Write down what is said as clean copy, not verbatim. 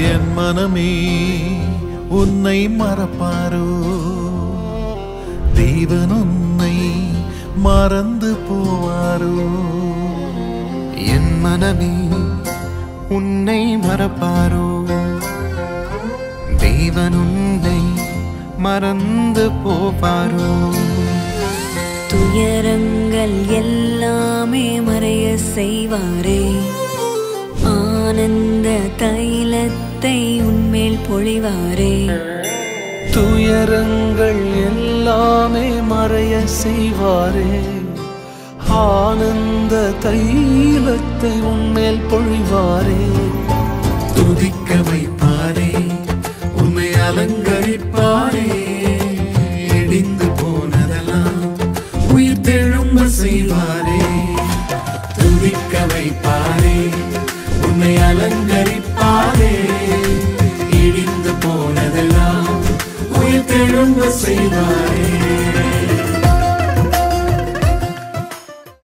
என் மனமே உன்னை மறப்பாரோ தேவன் உன்னை மறந்து போவாரோ என் மனமே உன்னை மறப்பாரோ தேவன் உன்னை மறந்து போவாரோ துயரங்கள் எல்லாமே மறைய செய்வாரே ஆனந்த தைலத்தை உன்மேல் பொழிவாரே துயரங்கள் எல்லாமே மறைய செய்வாரே ஆனந்த தைலத்தை உன்மேல் பொழிவாரே துதிக்க வைப்பாரே உன்னை அலங்கரிப்பாரே இடிந்து போனதெல்லாம் உயிர் தெழும்ப செய்வாரே துதிக்க வைப்பாரே உன்னை அலங்கரிப்பாரே இடிந்து போனதெல்லாம் உயிர் தெழும்ப செய்வாரே